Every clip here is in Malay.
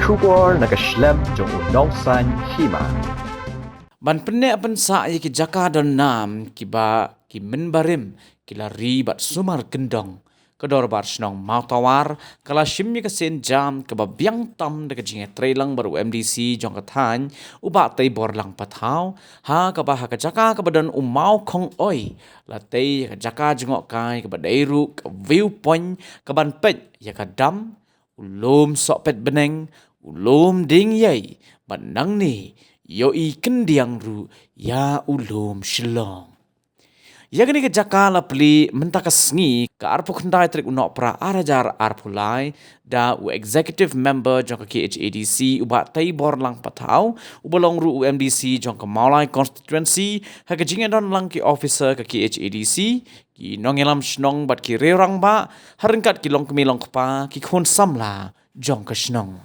Shubor na kaslem jong unausan hima. Ban penne pensa ye ki jaka don nam kiba ki menbarim kila ribat sumar kendong kedor bar snong mautawar kala shimmi ka sen jam kaba biang tam de jinge trailang baru MDC jong kathan uba tei bor lang pathau ha kaba ha ka jaka kaba don umau khong oi la tei ka jaka jingok kai kaba deiru ka viewpoint kaban pet ya ka dam ulum sok pet beneng ulum ding yai ban nang ni yoi kendiang ru ya ulum shlong. Ya gani ke jakala pli mentakas ngi ka arpu khandai trik unok pra arajar arpulai da u executive member jong ka KHADC uba tai bor lang pathau ubolong ru UMDC jong ka Maulai constituency ha ka jingan don lang ki officer ka KHADC ki nongelam snong bat ki rerang ba harengkat ki long kemilong kpa ki khon samla jong ka snong.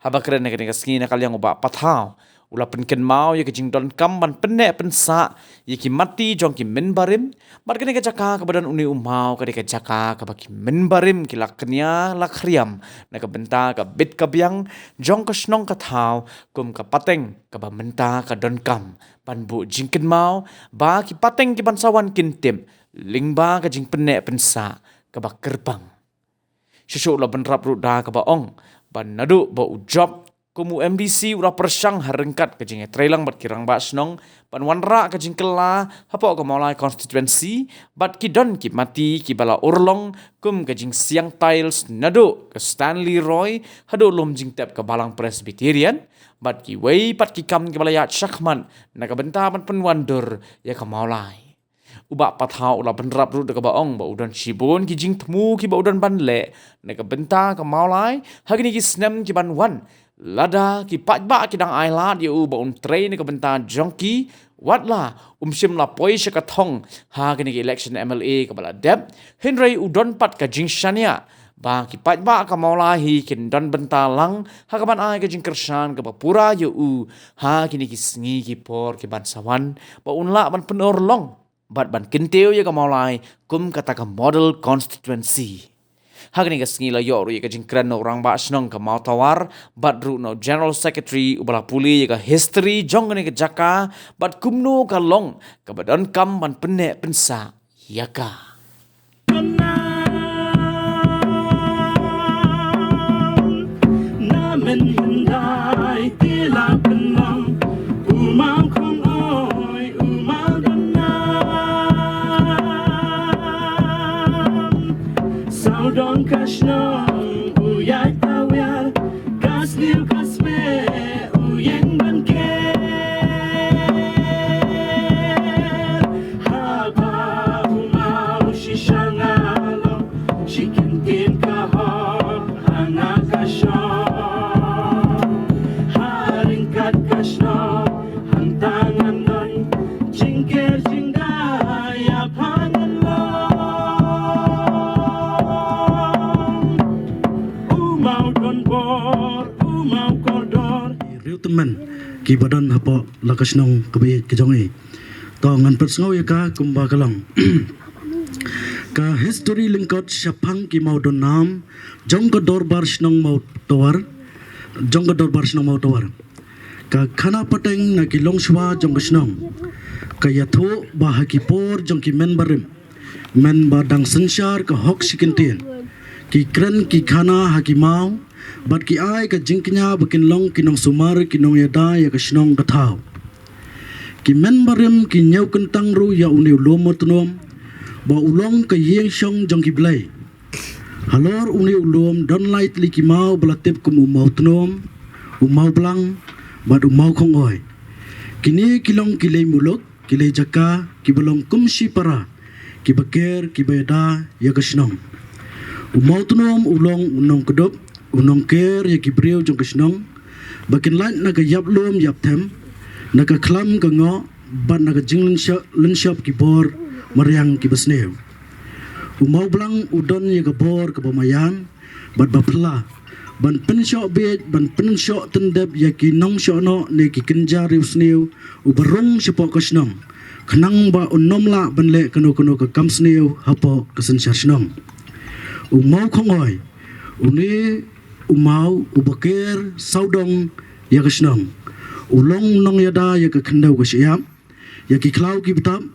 Habakren na gani ka sngi na kalyang uba pathau ula penken mau ye kejing don kamban penek pensa ye ki mati jong ki menbarim bar kene ka jaka ka badan uni umau ka ka jaka ka baki menbarim ki laknya lakhriam na ka benta ka bit ka biang jong ka snong ka thau kum ka pateng ka ba menta ka don kam ban bu jingken mau ba ki pateng ki ban sawan kintem lingba ka jing penek pensa ka ba kerbang syusuk la benrap ruda ka ba ong ban nadu ba ujab kumu MDC ura persang harengkat kejing trailang bat kirang ba snong pan wanra kejing kela hapo ka Maulai constituency bat kidon ki mati ki bala urlong kum kejing siang tiles nado ke Stanley Roy hado lom jing tap ke balang Presbyterian bat ki wei pat ki kam ki bala ya Shakman na ka benta ban penwandur ya ka Maulai uba pathau ula benrap ru de ka baong ba udan shibon ki jing temu ki ba udan ban le na ka benta ka Maulai hagini ki snem ki ban wan lada ki patba ki dang ailat yu ba train ni ka benta jongki watla sim la poi se ka thong ha ki election MLA ka bala dep henry udon pat ka jing shania ba ki patba ka Maulai hi kin don benta lang ha ka ban ai ka jing kersan ka ba pura yu ha ki sngi ki por ki ban sawan ba unla ban penor long bat ban kinteu ya ka Maulai kum kata ka model constituency. Hagni ka sngi la yoru ya ka jingkran no orang ba snong ka mautawar bat ru no general secretary ubala puli ya ka history jong ni ka jaka bat kumno ka long ka badan kam ban penne pensa ya ka namen hindai tila penang umam kong oi umam Saudon kashnong uyay tawar kasnil kasme uyeng banker haba umau shishangalo shikintin kahok hanga kasyong haringkat kashnong hantangan non jingker jinggaya pangan lo teman ki badan hapo lakasnong kabi kejongi to ngan persngau ya ka kumba kalang ka history lingkot syapang ki mau don nam jong ka dorbar snong mau tawar jong ka dorbar snong mau tawar ka khana pateng na ki longshwa jong ka snong ka yatho ba ki por jong ki menbarim men badang sensyar ka hok sikintin ki kren ki khana ha ki mau bat ki ai ka jingknya bakin long kinong sumar kinong yada ya ka snong ka thau ki menbarim ki nyau kentang ru ya uni ulom tunom ba ulong ka yeng shong jong ki blai halor uni ulom don light li ki mau belatip kum umau tunom umau blang bat umau khong oi kini kilong kilei muluk kilei jaka ki belong kumsi para ki baker ki beda ya ka snong umau tunom ulong unong kedop unong ker ya ki breu jong ka snong bakin light na ka yap lom yap them na ka klam ka ngo ban na ka jinglin shop ki bor mariang ki besneu umau blang udon ya ka bor ka bamayan bat bapla ban pensho be ban pensho tendep ya ki nong sho no ne ki kenja riu sneu ubarung sipo ka snong khnang ba unom la ban le kano ka kam sneu hapo ka sen snong umau khongoi uni umau ubakir saudong ya kasnong ulong nong yada ya ka khandau ka siam ya ki klau ki bitam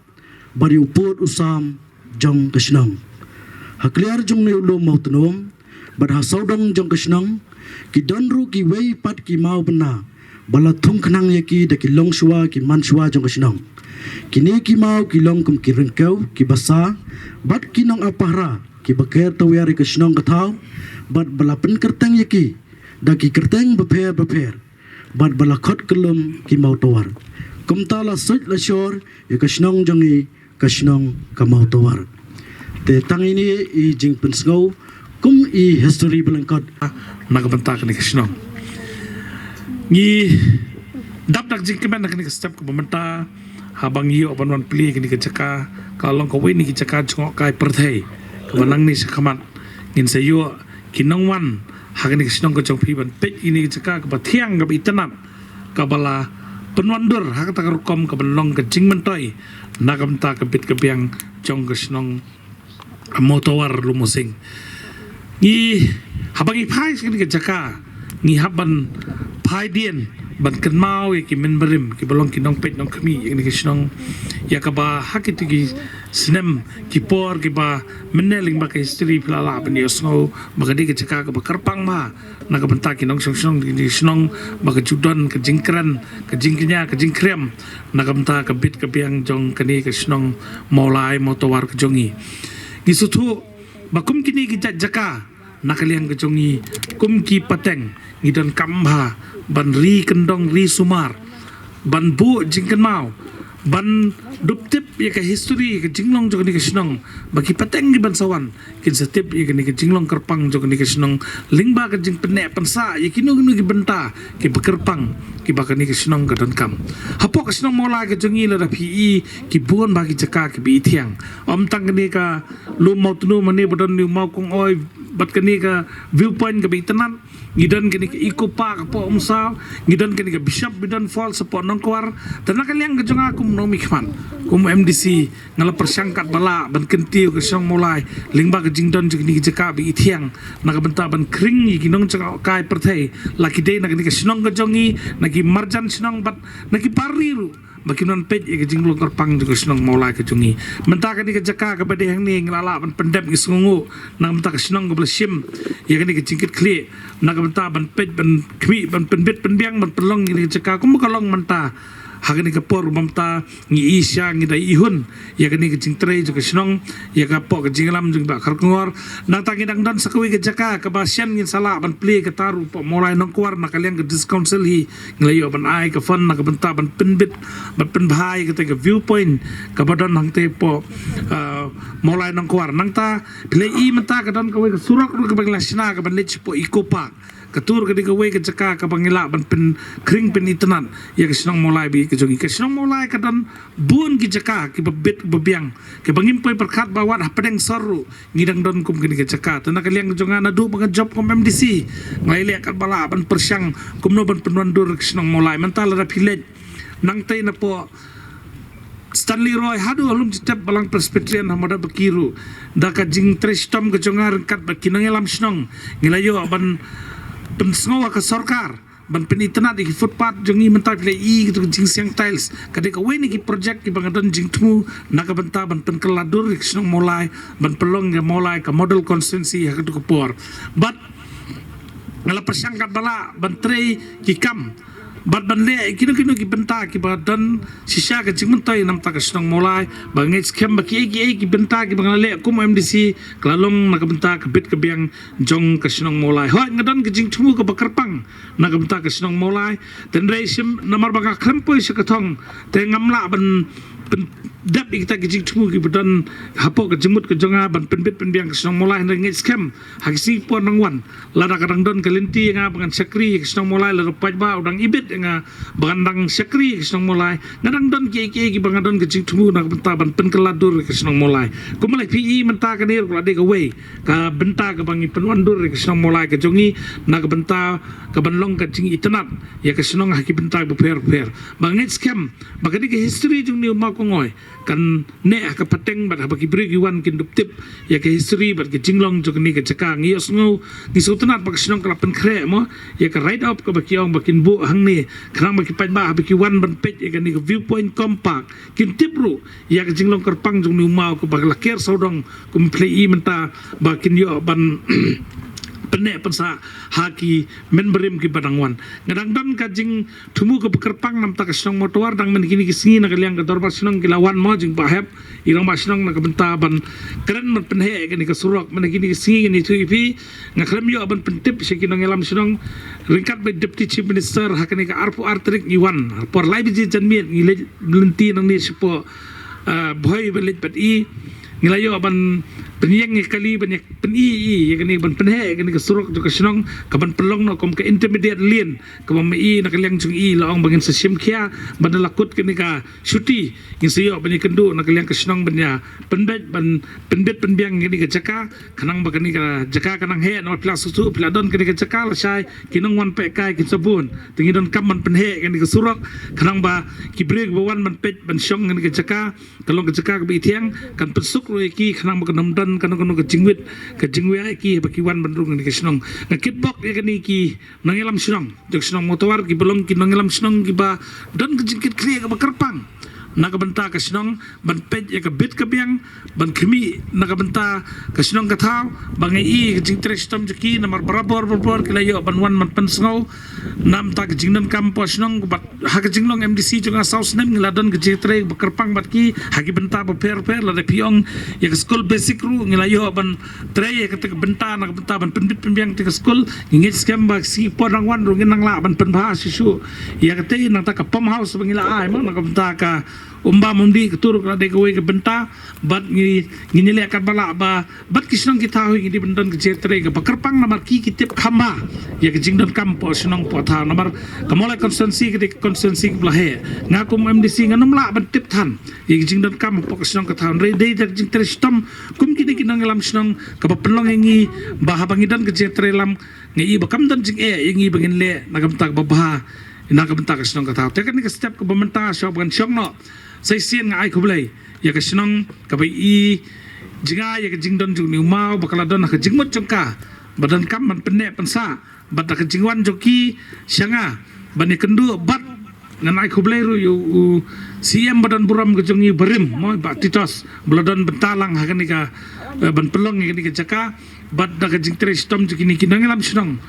bari uput usam jong kasnong hakliar jong ne ulom mau tunom bar ha saudong jong kasnong ki donru ki wei pat ki mau bena bala thung khnang ya ki da ki long shwa ki man shwa jong kasnong kini ki mau ki long kum ki rengkau ki basa bat ki nong apahra ki baker tawari kasnong kathau bat bala pen kerteng yaki da ki kerteng beper bat bala khot kelum ki mau tawar kumta la suj la shor ya kasnong jongi kasnong ka mau tawar te tang ini i jing pen sngau kum i history belangkot nakabentak ni kasnong ni dap jing kemen nak ni step ke pementa habang iyo opan wan pli ni kecaka kalau kau ini kecaka jongok kai perthai kemenang ni sakamat ngin sayo kinong wan hagan ni sinong ko jong pi ban pet ini kecaka ke bathiang ke itanan ke bala penwandur hak tak rukom ke benlong ke jing mentoi nakamta ke bit ke biang jong ke sinong motowar lumusing ni habang i pai ni kecaka ni haban pai dien ban kan mau ki men berim ki belong ki nong pet nong kami yang ni kisnong ya ka ba hakit ki sinem ki por ki ba meneling ba ka history pelala ban yo sngo ba di ka caka ka ba kerpang ma na ka benta ki nong song ki snong ba ka judon ka jingkran ka jingknya ka jingkrem na ka benta ka bit ka biang jong kani ka snong molai motowar ka jongi ki sutu ba kum kini ki jaka nakaliang ka jongi kum ki pateng ngidon kambha ban ri kendong ri sumar ban bu jingkan mau ban duptip ya ka history ka jinglong jog ni ka sinong bagi pateng di ban sawan kin setip ya ni ka jinglong kerpang jog ni ka sinong lingba ka jing penek pensa ya kinu ki benta ki bekerpang ki bakani ka sinong ka don kam hapo ka sinong mola ka jongi la pi ki buon bagi caka ki bi thiang om tang ni ka lu mau tunu mani bodon ni mau kong oi bat kani ka viewpoint ka bi tenan ngidan kini ke iko pak po umsal ngidan kini ke bishop bidan fall support nongkwar tanah kaliang ke jonga kum no mikman kum MDC ngala persangkat bala ban kentiu ke song mulai lingba ke jingdon jik ni jeka bi ithiang na ka benta ban kring yi kinong jaka kai perthai laki dei na kini ke sinong ke jongi na ki marjan sinong bat na ki pariru bakinan pej ke jinglong kerpang juga sinong mulai ke jongi menta kini ke jeka ke bade hang ni nglala ban pendem ki sungu na menta ke sinong ke blesim ya kini ke jingkit kli na menta ban pej ban kmi ban penbit penbiang ban pelong ni caka kum kalong menta hagani ka por mamta ngi isya ngi dai ihun ya kani ke jingtre ju ke snong ya ka po ke jinglam jung ba kharkngor nang tangi dang dan sakwi ke jaka ka basian ngi sala ban pli ke taru po molai nong kwar na kaliang ke discount sel hi nglayo ban ai ka fun na ka benta ban penbit ban penbhai ke ke viewpoint ka badon hang te po molai nong kwar nang ta ple i menta ka don ka we ke surak ru ke banglasina ka ban lech po ikopa katur ka di ka we ka caka ka pangila ban pen kring pen itanan ya ka sinong molai bi ka jongi ka sinong molai ka dan buon ki caka ki babit babiang ka bangimpoy perkat bawat hapadeng saru ngidang don kum kini ka caka tanah kaliang jonga na du mga job kum MDC ngaile ka bala ban persyang kum no ban penwandur ka sinong molai mental ra village nang tay na po Stanley Roy hadu alum citap balang presbyterian hamada bekiru da ka jing trestom ka jonga rengkat bakinang elam sinong ngilayo ban pensngowa ka sarkar ban penitana di footpath jongi mentai play i gitu jing siang tiles kadek we ni ki project ki bangadon jing tmu naka benta ban penkeladur kisnong mulai ban pelong ya mulai ka model constituency ya ketu kepor but ngala persangkat bala ban trei ki kam bat ban le kino ki benta ki badan sisa ka jing mentai nam ta kisnong mulai bangai scam ba ki benta ki bangale kum MDC klalong naka benta ka bit ka biang jong kisnong mulai ho ngadan ki jing tmu ka bakarpang naka benta kisnong mulai dan resim namar baka krempoy sa katong te ngamla ban dap kita kijing tmu ki badan hapo ka jemut ka jonga ban penbit penbiang kisnong mulai ngit scam haksi pon nangwan lada kadang don kalinti nga bangan sakri kisnong mulai la paj ba udang ibit nga bagandang sakri kisnong mulai ngadang don ki bangadon kijing tmu na benta ban penkeladur kisnong mulai kumalai PE menta ka nir kula de ka we ka benta ka bangi penwandur kisnong mulai ka jongi na ka benta ka banlong ka jing itanat ya kisnong haki benta beper bangit scam bagadi ka history jung ni ma ko ngoi kan ne ka pateng bat habaki brig wan kin dup tip ya ke history bat ke jinglong jo ni ke chaka ngi osngo ni sutanat bak snong kala pen khre mo ya ka right up ka baki ong bakin bu hang ni khrang baki pai ba habaki wan ban pet ya ka ni viewpoint compact kin tip ru ya ke jinglong kerpang jong ni mau ko bak laker sodong kum play menta bakin yo ban penek pensa haki menberim ki badangwan ngadang dan kajing tumu ke pekerpang nam tak senong motor dang men kini kisingi nak liang ke dorbar senong kilawan mo jing bahep irang ba senong nak benta ban keren men penhe ke ni ke surok men kini kisingi ni tu ipi ngakrem yo ban pentip sekin ngelam senong ringkat by deputy chief minister hakani ke arpu artrik iwan por lai biji janmiet ngile lenti nang ni sipo boy belit pat I ngilayo ban penyeng kali banyak peni ya kini ban penhe kini kesuruk tu kesenong kaban pelong no kom ke intermediate lien kam mai nak liang chung I laong bangin sesim kia ban lakut kini ka syuti ngin siyo banyak kendu nak liang kesenong banya penbet ban penbet penbiang kini ke jaka kanang ba kini ka jaka kanang he no pla susu pla don kini ke jaka la sai kinong wan pe kai kin sabun tingi don kam ban penhe kini kesuruk kanang ba kibrek bawan ban pet ban syong kini ke jaka kalong ke jaka ke tiang kan pesuk ro ki kanang ba kanam dan kanang ke jingwit ki baki wan bandung ni ke senong ngakit bok ya kini ki nangelam senong jok senong motor ki belum ki nangelam senong ki ba dan ke jingkit kri ke kerpang nak benta ke senong ban pet ya ke bit ke biang ban kemi nak benta ke senong ke thau bangai I ke jing trestom jeki nomor berabor kila yo ban wan man pensngau nam ta ke jingdan kampo senong bat ha ke jinglong MDC juga saus nem ngiladon ke jitre bekerpang bat ki hagi benta per la de piong ya ke school basic ru ngilayo ban tre ya ke benta nak benta ban pendit pembiang ke school ngit scam ba si porang wan ru nginang la ban penbha sisu ya ke te nang ta ke pom house bangila ai mang nak benta ka umba mundi keturuk la de kowe ke benta bat ngini le akan bala ba bat kisnong kita hui ngidi bendon ke jetre ke bekerpang namar ki kitip khamba ya ke jingdon kampo senong potha namar kamolai konsensi ke konsensi ke blahe ngakum MDC nganom la ban tip than ya ke jingdon kampo ke senong ke than re de jing tre stom kum kini kinang lam senong ke pelong ngi bah bangidan ke jetre lam ngi bakam dan jing ngi bangin le nagam tak babha nak bentak ke senong ke tha tekan ni ke step ke bementa syok ban syok no sai sien ngai khoblai ya ke senong ka bai I jinga ya ke jingdon jung ni mau bakala don ka jingmut jongka badan kam man penne pensa badak ke jingwan joki syanga bani kendu bat nganai khoblai ru yu CM badan buram ke jongi berim mo ba titos bladon bentalang ha ni ka ban pelong ni ke jaka bat da ke jing tre stom joki ni kinangelam senong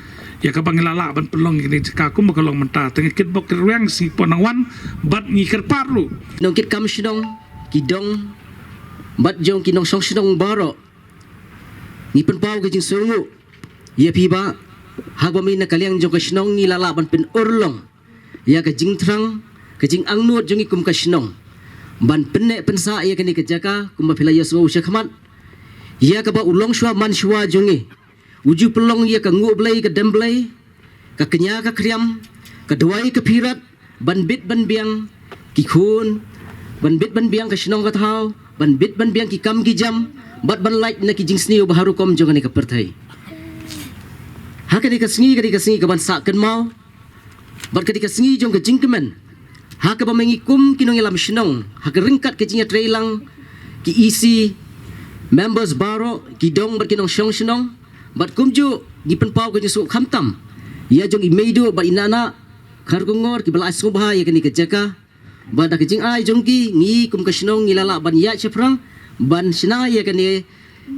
ya ka bangilala ban pelong ini ka ku makalong menta tengikit bok ruang si ponangwan bat ngikir parlu nongkit kam sinong kidong bat jong kinong song sinong baro ni penpau ke jing sungu ya piba hagwami na kaliang jong ka sinong ni lala ban pen urlong ya ka jing trang ka jing angnut jong ikum ka sinong ban penne pensa ya kani ke jaka kum phila ya sungu syakmat ya ka ba ulong shwa man shwa jongi uju pelong ya ka ngublai ka demblai ka kenya ka kriam ka dawai ka pirat ban bit ban biang ki khun ban bit ban biang ka sinong ka thau ban bit ban biang ki kam ki jam bat ban like na ki jingsni baharu kom jong ni ka perthai ha ka di ka singi ka ban sa kan mau bat ka di ka singi jong ka jingkemen ha ka ba mengikum kinong ilam sinong ha ka ringkat ka jinga trailang ki isi members baro ki dong bat kinong syong sinong bat kumju di penpau ke jesuk khamtam ya jong imeido ba inana khargongor ki bala asung bahaya kini ke jaka ba da kijing ai jong ki ngi kum ka sinong ngilala ban ya cheprang ban sina ya kini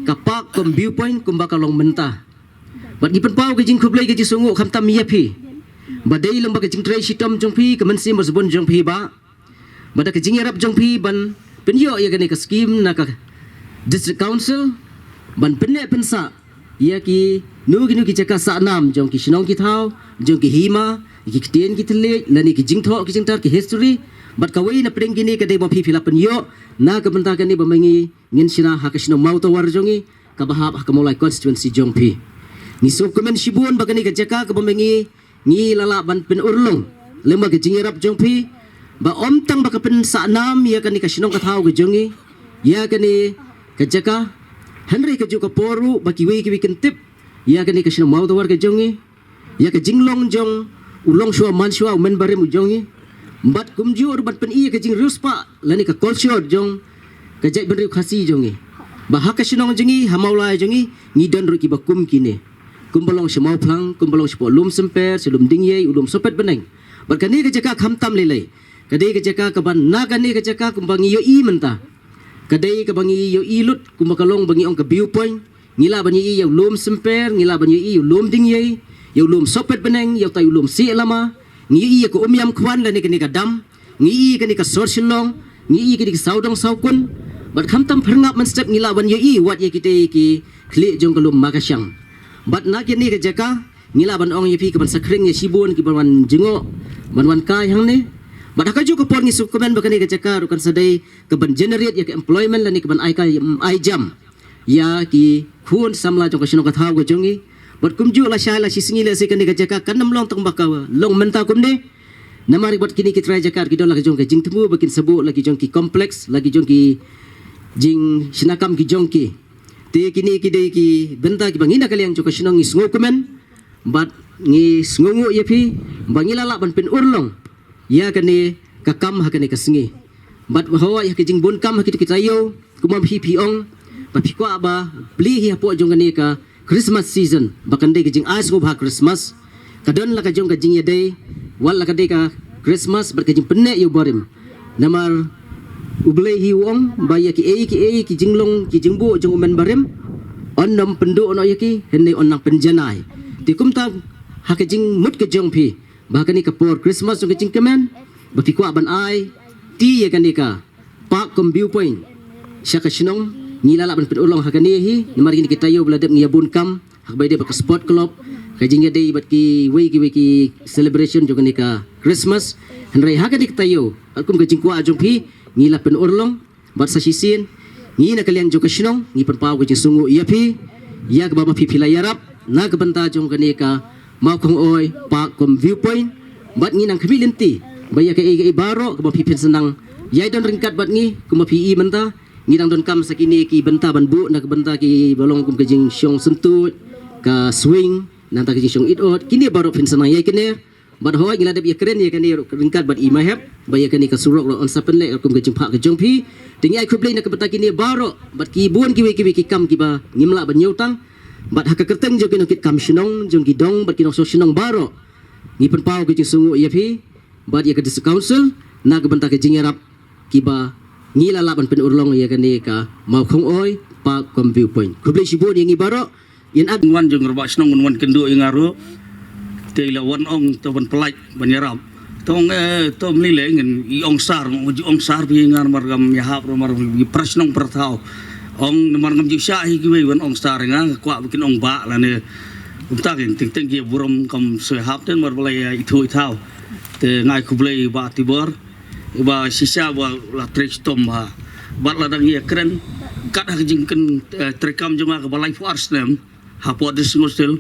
kapak kum viewpoint kum ba kalong menta bat di penpau ke jing khublai ke jisungu khamtam ya phi ba dei lomba ke jing trai sitom jong phi ke mensi mosbon jong phi ba da kijing yarap jong phi ban penyo ya kini ke scheme na ka district council ban penne pensa ya ki nu ki jaka sa nam jong ki sinong ki thau jong ki hima ki ktien ki tele lani ki jingtho ki jingtar ki history bat kawai na pring gini ka de mo phi philapan yo na ka benta ka ni ba mangi ngin sina ha ka sinong mau tawar jongi ka bahap ha ka mulai constituency jong phi ni so komen sibun ba ka ni ka jaka ka ba mangi ngi lala ban pen urlong lemba ki jingirap jong phi ba omtang ba ka pen sa nam ya ka ni ka sinong ka thau ka jongi ya ka ni ka jaka Henry ka juga poru baki wei ki kentip ya kani ka sinong mau tawar ka jongi ya ka jinglong jong ulong shwa man shwa men bare mu jongi Bat kumjur bat pen iya ke jing ruspa lani ka culture jong ka jai ben riu khasi jong ni. Bahaka sinong jengi hamaulai jengi ngidan ru ki bakum kini. Kumbalong semau plang kumbalong sepo lum semper selum dingyai ulum sopet beneng. Bat kani ka jaka khamtam lelai. Kadai ka jaka ka ban na kani ka jaka kumbangi yo i menta. Kadai ka bangi yo i lut kumbakalong bangi ong ka viewpoint. Ngila banyi i yo lum semper ngila banyi i yo lum dingyai yo lum sopet beneng yo tai lum si lama. Ngi i ko umyam kwan lani kani ka dam. Ngi i kani ka sorsilong. Ngi i kani ka saudong saukun. Bat khamtam perngap man step ngila ban yo i wat ye kita ki klik jong kalum makasyang. Bat nak ni ke jaka ngila ban ong ye pi ke ban sakring ye sibun ki ban jengok ban wan kai hang ni. Bat hakaju ko por ngi su komen bakani ke jaka rukan sadai ke ban generate ye ke employment lani ke ban ai kai ai jam. Ya ki khun samla jong ka sino ka thau ko jongi. Bat kumju la sha la sisingi la se kani ke jaka kanam long tong bakawa long menta kum ni. Namari bat kini ki try jaka ki don la jong ka jing temu bakin sebu lagi jong ki kompleks lagi jong ki jing sinakam ki jong ki. Te kini kidai ki benta ki bangina kalian joka sinong ngi sngo komen bat ngi sngongo ye pi bangila la ban pen urlong ya kani kakam ha kani kasingi bat hawa ya ki jing bon kam ha ki tayo kuma pi ong ba pi kwa ba bli hi apo jong kani ka Christmas season bakan dai ki jing as go ba Christmas kadon la ka jong ka jing ye dai wal la ka dai ka Christmas bat ka jing penne yo barim namar ublay hiwong baya ki jinglong ki jingbu jong umen barim onnom pendu ono yaki henne onnang penjanai ti kumta hake jing mut ke jong pi bahkan ni kapor Christmas jong jing kemen bapi kwa ban ai ti ye kan ka pak kom viewpoint syaka sinong ngilala ban pedulong hakani hi mari ni kita yo beladap ngiyabun kam hak bay de bak sport club ka jing yadai bat ki wiki celebration jong ni ka Christmas henry hakani kita yo akum ke jing kwa jong pi ngila pen urlong bat sa sisin ngi na kalian jo kasinong ngi pen pau ke sungu ia pi ya ke baba pi pilayarap na ke benta jong kani ka mau kong oi pa kom viewpoint bat ngi nang kami lenti baya ke baro ke baba pi senang yai don ringkat bat ngi ke ma pi menta ngi dang don kam sakini ki benta ban bu na ke benta ki balong kum ke jing syong sentut ka swing nanta ke jing syong idot kini baro pin senang yai kene bat hoa ngila dep ye keren ye kani ringkat bat imahep baya kani ka surok ro on sapen le kum ke jumpa ke jongpi tingi ai kublai nak beta kini baro bat ki buan ki ki kam ki ba ngimla ban nyutang bat hak kerteng jo kino kit kam sinong jong ki dong bat kino so sinong baro ngi pen pau ke sungu ye pi bat ye ke dis council na ke benta ke jingerap ki ba ngila laban pen urlong ye kani ka mau khong oi pa kom viewpoint kublai si buan ye ngi baro yen ad wan jong ro ba sinong wan kendo yang ngaru te la wan ong to ban pelaj ban yarap tong to ni le ngin i ong sar bi ngar margam yahap ro mar bi prasnong pertau ong margam ji sha hi gi wan ong sar nga kwa bikin ong ba la ne umta gen ting ting gi burom kam se hap ten mar balai itu thau te ngai kublai ba tibor ba sisa ba la trek tom ba bat la dang ye kren kat ha jing ken trekam jonga ka balai force nem hapo des ngostel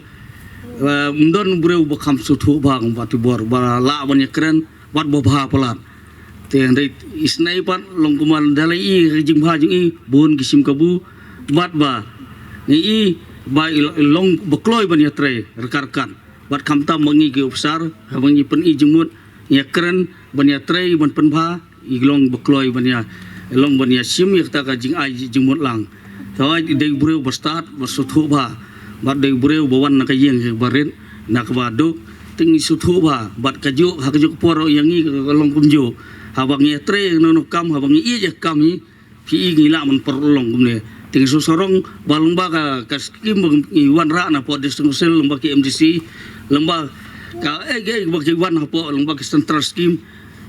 mundon bureu bakam sutu bang batu bor ba la ban keren wat bo bha palat te ndai isnai pan long kuman dalai i jing bha jing i bon kisim kabu bat ba ni i ba long bekloy ban tre rekarkan bat kamtam mangi ge upsar mangi pen i jingmut ya keren ban tre ban pen bha i long bekloy ban ya long ban ya sim ya ta ka jing ai jingmut lang tawai dei bureu bastat basutu ba bat dei bureu bawan na kayeng barin nak baduk tingi sutu ba bat kaju hakaju poro yang i long kumjo habang ye tre no kam habang i je kami pi ngila man perlong kumne tingi susorong balung ba ka skim i wan ra na po disungsel lomba ki MDC lomba ka ge ba ki wan po lomba ki central scheme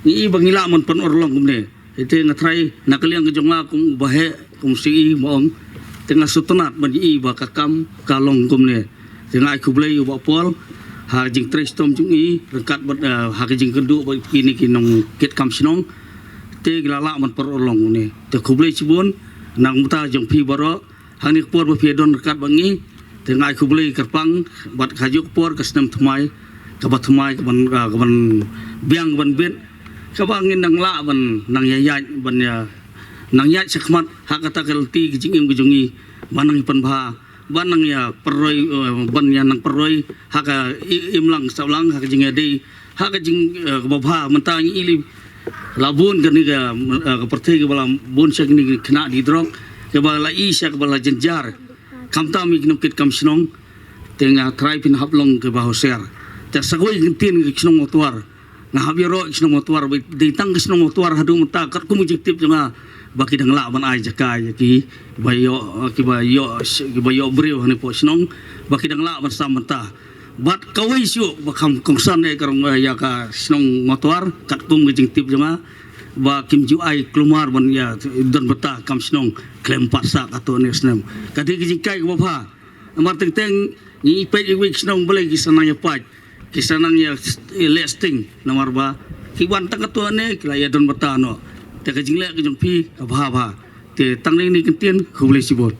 i bangila man pen orlong kumne ite ngatrai nakaliang kejongla kum bahe kum si mong tengah sutunat bagi ba kakam kalong kumne tengah kublai ba pol ha jing trestom jung i rekat ha jing kendu ba kini kinong kit kam sinong te glala man perolong ne te kublai cibun nang muta jong pi baro hani por ba pi don rekat bangi tengah kublai kerpang bat khajuk por kasnem thmai ka ba thmai ka ban biang ban bet ka bangin nang la ban nang yayai ban ya nang yat sakmat hak kata kelti kijing im kujungi banang ipan bha banang ya peroi ban ya nang peroi hak imlang sablang hak jing ade hak jing babha mentang ili labun kan ni ke pertai ke bala bon syak ni kena di drog ke bala isya ke bala jenjar kamta mi kena kit kam snong tengah try pin hablong ke bahoser ta sagoi gintin ke snong motor na habiro snong motor di tang ke snong motor hadu mata kat ku mujiktif janga baki dang la ban ai jaka ki bayo breu hani po snong baki dang la ban samanta bat kawai siu bakam kongsan ne karong ya ka snong motor kat ku mujiktif janga ba kim ju ai kelumar ban ya don beta kam snong klem paksa kato ne snam kadi ki jikai ko ba amar teng teng ni pe week snong bele ki sananya pat ki sananya lasting nomor ba ki wan tak kato ne kila ya don beta no te ka jingle ki jong pi ba te tang ni ken tien ko bele sibot